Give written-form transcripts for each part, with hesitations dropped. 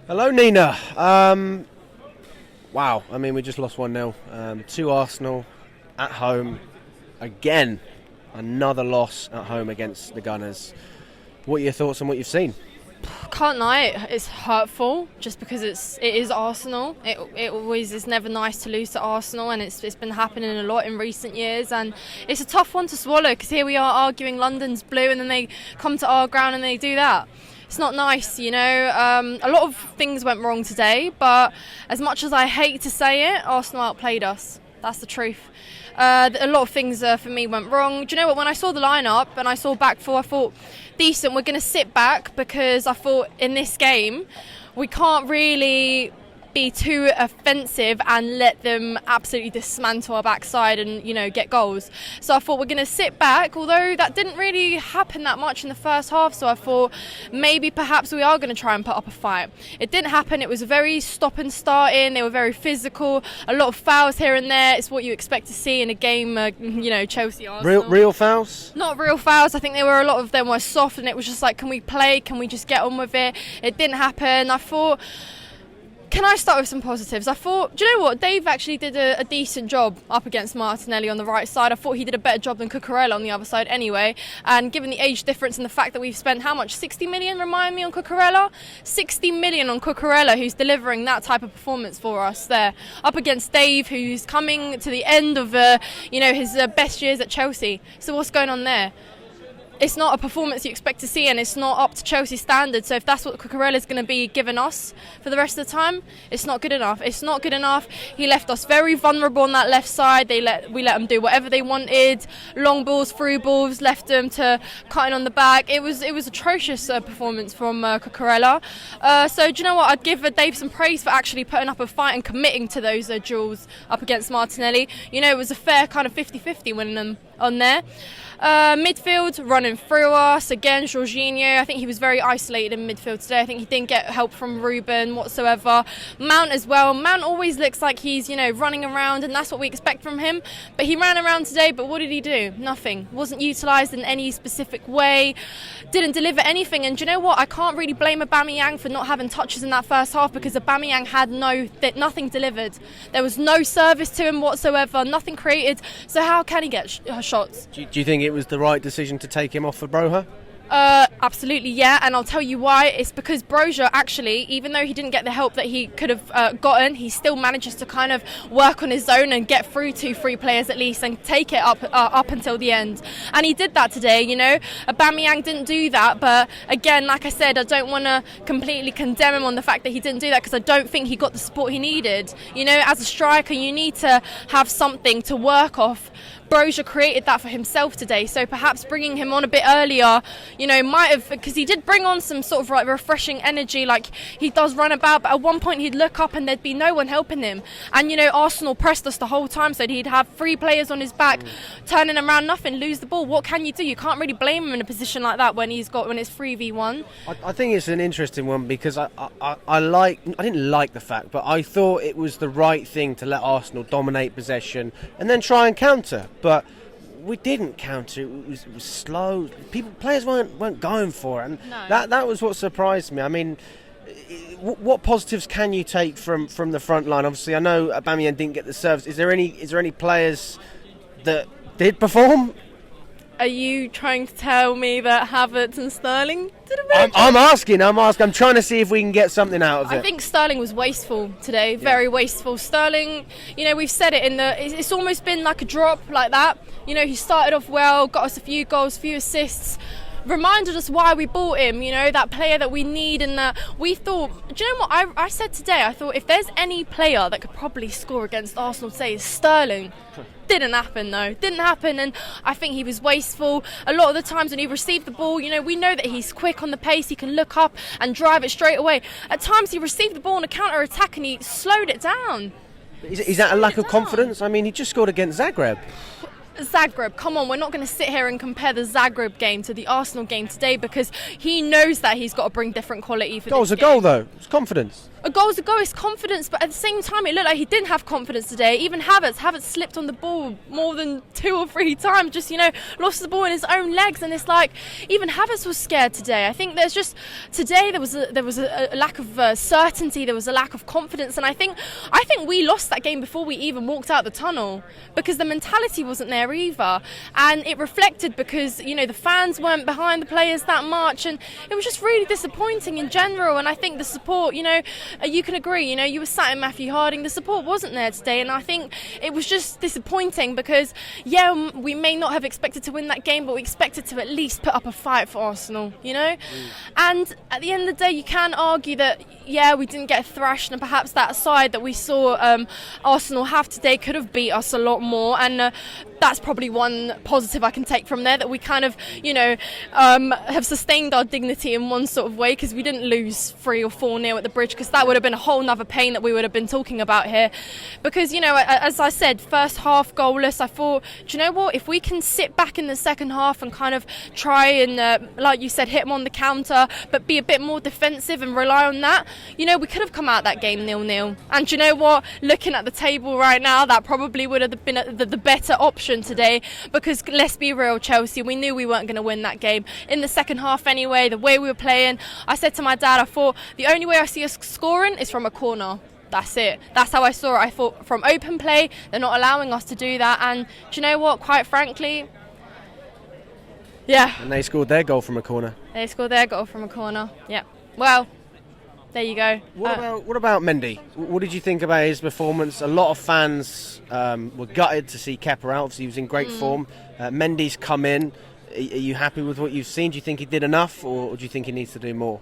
Hello, Nina. Wow, I mean, we just lost 1-0 to Arsenal at home. Again, another loss at home against the Gunners. What are your thoughts on what you've seen? Can't lie, it's hurtful just because it is Arsenal. It always is never nice to lose to Arsenal, and it's been happening a lot in recent years, and it's a tough one to swallow because here we are arguing London's blue and then they come to our ground and they do that. It's not nice, you know. A lot of things went wrong today, but as much as I hate to say it, Arsenal outplayed us. That's the truth. A lot of things for me went wrong. Do you know what? When I saw the lineup and I saw back four, I thought, decent, we're going to sit back because I thought in this game we can't really be too offensive and let them absolutely dismantle our backside and, you know, get goals. So I thought we're going to sit back, although that didn't really happen that much in the first half. So I thought maybe perhaps we are going to try and put up a fight. It didn't happen. It was a very stop and start in. They were very physical, a lot of fouls here and there. It's what you expect to see in a game, you know, Chelsea Arsenal. Real fouls? Not real fouls. I think a lot of them were soft, and it was just like, can we play? Can we just get on with it? It didn't happen. I thought, can I start with some positives? I thought, do you know what? Dave actually did a decent job up against Martinelli on the right side. I thought he did a better job than Cucurella on the other side anyway. And given the age difference and the fact that we've spent how much? 60 million, remind me, on Cucurella? 60 million on Cucurella, who's delivering that type of performance for us there. Up against Dave, who's coming to the end of his best years at Chelsea. So what's going on there? It's not a performance you expect to see, and it's not up to Chelsea standards. So if that's what Cucurella is going to be giving us for the rest of the time, it's not good enough. It's not good enough. He left us very vulnerable on that left side. We let them do whatever they wanted. Long balls, through balls, left them to cutting on the back. It was atrocious performance from Cucurella. So do you know what? I'd give Dave some praise for actually putting up a fight and committing to those duels up against Martinelli. You know, it was a fair kind of 50-50 winning them on there. Midfield running through us again. Jorginho, I think he was very isolated in midfield today. I think he didn't get help from Ruben whatsoever. Mount as well. Mount always looks like he's, you know, running around, and that's what we expect from him. But he ran around today, but what did he do? Nothing. Wasn't utilised in any specific way. Didn't deliver anything. And do you know what? I can't really blame Aubameyang for not having touches in that first half, because Aubameyang had nothing delivered. There was no service to him whatsoever. Nothing created. So how can he get shots? Do you think it was the right decision to take him off for Broja? Absolutely, yeah, and I'll tell you why. It's because Broja actually, even though he didn't get the help that he could have gotten, he still manages to kind of work on his own and get through 2-3 players at least and take it up until the end. And he did that today, you know. Aubameyang didn't do that, but again, like I said, I don't want to completely condemn him on the fact that he didn't do that, because I don't think he got the support he needed. You know, as a striker, you need to have something to work off. Broja created that for himself today, so perhaps bringing him on a bit earlier, you know, might have, because he did bring on some sort of like refreshing energy, like he does run about, but at one point he'd look up and there'd be no one helping him. And you know, Arsenal pressed us the whole time, so he'd have 3 players on his back, turning around, nothing, lose the ball. What can you do? You can't really blame him in a position like that when it's 3v1. I think it's an interesting one, because I didn't like the fact, but I thought it was the right thing to let Arsenal dominate possession and then try and counter. But we didn't counter. It was slow. Players weren't going for it, and no. that was what surprised me. I mean, what positives can you take from the front line? Obviously, I know Aubameyang didn't get the service. Is there any players that did perform? Are you trying to tell me that Havertz and Sterling did a better job? I'm asking. I'm trying to see if we can get something out of it. I think Sterling was wasteful today, very wasteful. Sterling, you know, we've said it it's almost been like a drop like that. You know, he started off well, got us a few goals, few assists, reminded us why we bought him, you know, that player that we need, and that we thought, do you know what I said today? I thought if there's any player that could probably score against Arsenal today, it's Sterling. Didn't happen though, and I think he was wasteful. A lot of the times when he received the ball, you know, we know that he's quick on the pace, he can look up and drive it straight away. At times he received the ball on a counter-attack and he slowed it down. Is that a lack of confidence? I mean, he just scored against Zagreb. Zagreb, come on, we're not going to sit here and compare the Zagreb game to the Arsenal game today, because he knows that he's got to bring different quality for Goal's this a game. goal though, it's confidence. a goal's a goal, it's confidence, but at the same time it looked like he didn't have confidence today. Even Havertz slipped on the ball more than 2 or 3 times, just, lost the ball in his own legs, and it's like even Havertz was scared today. I think there's just, today there was a lack of certainty, there was a lack of confidence, and I think we lost that game before we even walked out the tunnel, because the mentality wasn't there either, and it reflected because, the fans weren't behind the players that much, and it was just really disappointing in general. And I think the support, you can agree, you were sat in Matthew Harding, the support wasn't there today, and I think it was just disappointing because, we may not have expected to win that game, but we expected to at least put up a fight for Arsenal, And at the end of the day, you can argue that, we didn't get thrashed, and perhaps that side that we saw Arsenal have today could have beat us a lot more, and that's probably one positive I can take from there, that we kind of, have sustained our dignity in one sort of way, because we didn't lose 3 or 4-0 at the Bridge, because that would have been a whole nother pain that we would have been talking about here. Because, as I said, first half goalless, I thought, do you know what, if we can sit back in the second half and kind of try and, like you said, hit them on the counter, but be a bit more defensive and rely on that, we could have come out that game 0-0. And do you know what, looking at the table right now, that probably would have been the better option today, because let's be real, Chelsea, we knew we weren't going to win that game in the second half anyway. The way we were playing, I said to my dad, I thought the only way I see us scoring is from a corner. That's it. That's how I saw it. I thought from open play, they're not allowing us to do that, and do you know what, quite frankly, yeah. And they scored their goal from a corner. Yeah. Well, there you go. What about Mendy? What did you think about his performance? A lot of fans were gutted to see Kepa out, because he was in great form. Mendy's come in. Are you happy with what you've seen? Do you think he did enough, or do you think he needs to do more?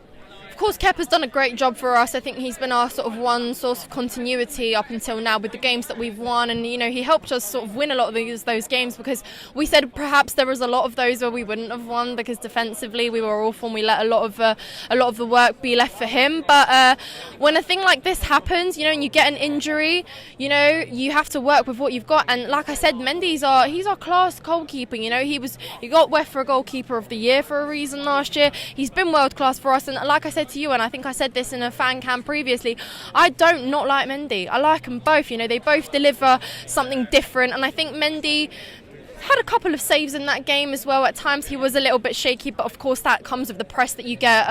Of course, Kepa's done a great job for us. I think he's been our sort of one source of continuity up until now with the games that we've won, and he helped us sort of win a lot of those games, because we said perhaps there was a lot of those where we wouldn't have won because defensively we were awful and we let a lot of the work be left for him. But when a thing like this happens, and you get an injury, you have to work with what you've got. And like I said, Mendy's he's our class goalkeeper. He got WEFA Goalkeeper of the Year for a reason last year. He's been world class for us, and like I said to you, and I think I said this in a fan cam previously, I don't not like Mendy. I like them both. They both deliver something different, and I think Mendy had a couple of saves in that game as well. At times he was a little bit shaky, but of course that comes with the press that you get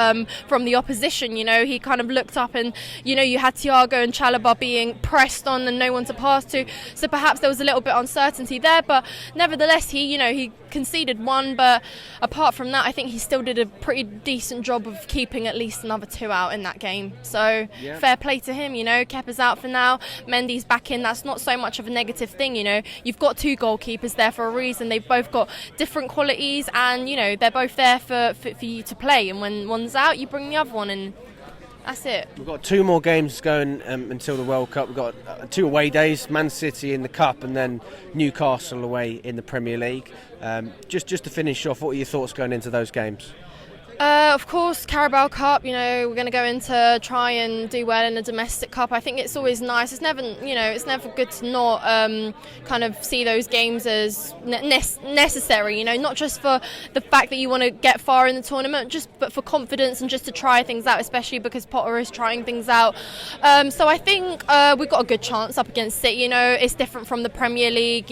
from the opposition. He kind of looked up, and you had Thiago and Chalobah being pressed on and no one to pass to, so perhaps there was a little bit of uncertainty there, but nevertheless he conceded 1, but apart from that I think he still did a pretty decent job of keeping at least another 2 out in that game. So fair play to him. Kepa's out for now, Mendy's back in. That's not so much of a negative thing. You've got 2 goalkeepers there for a reason. They've both got different qualities, and they're both there for you to play, and when one's out you bring the other one, and that's it. We've got 2 more games going until the World Cup. We've got 2 away days, Man City in the Cup and then Newcastle away in the Premier League. Just to finish off, what are your thoughts going into those games? Of course, Carabao Cup, we're going to go into try and do well in the domestic cup. I think it's always nice. It's never, it's never good to not kind of see those games as necessary, not just for the fact that you want to get far in the tournament, but for confidence and just to try things out, especially because Potter is trying things out. So I think we've got a good chance up against City. It's different from the Premier League,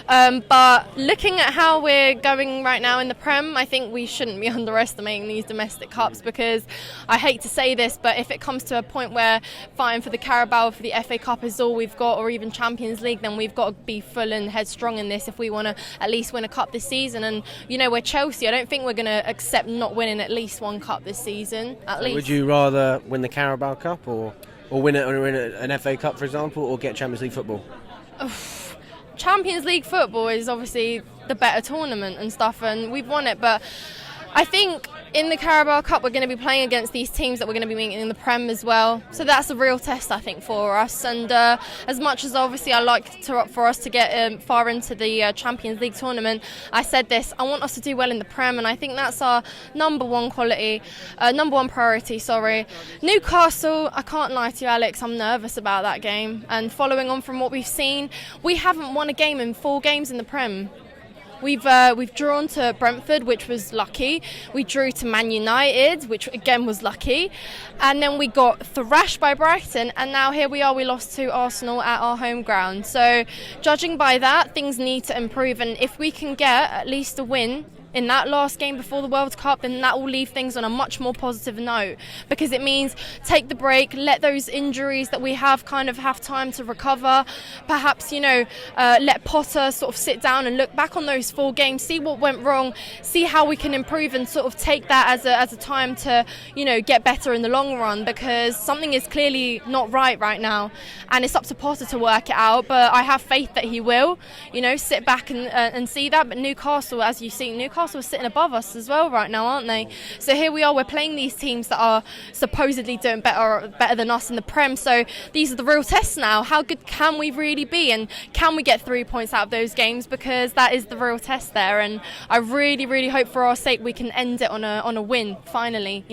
but looking at how we're going right now in the Prem, I think we shouldn't be underestimating these domestic cups, because I hate to say this, but if it comes to a point where fighting for the Carabao, for the FA Cup is all we've got, or even Champions League, then we've got to be full and headstrong in this if we want to at least win a cup this season. And we're Chelsea. I don't think we're going to accept not winning at least 1 cup this season. At least. Would you rather win the Carabao Cup or win an FA Cup, for example, or get Champions League football? Champions League football is obviously the better tournament and stuff, and we've won it, but I think in the Carabao Cup we're going to be playing against these teams that we're going to be meeting in the Prem as well, so that's a real test I think for us. And as much as obviously I like for us to get far into the Champions League tournament, I said this, I want us to do well in the Prem, and I think that's our number one priority. Newcastle, I can't lie to you, Alex, I'm nervous about that game, and following on from what we've seen, we haven't won a game in 4 games in the Prem. We've drawn to Brentford, which was lucky. We drew to Man United, which again was lucky. And then we got thrashed by Brighton, and now here we are, we lost to Arsenal at our home ground. So judging by that, things need to improve, and if we can get at least a win in that last game before the World Cup, then that will leave things on a much more positive note, because it means take the break, let those injuries that we have kind of have time to recover. Perhaps, let Potter sort of sit down and look back on those 4 games, see what went wrong, see how we can improve, and sort of take that as a time to, get better in the long run, because something is clearly not right now, and it's up to Potter to work it out. But I have faith that he will, sit back and see that. But Newcastle, as you see, Newcastle are sitting above us as well right now, aren't they? So here we are, we're playing these teams that are supposedly doing better than us in the Prem. So these are the real tests now. How good can we really be, and can we get 3 points out of those games? Because that is the real test there, and I really, really hope for our sake we can end it on a win finally.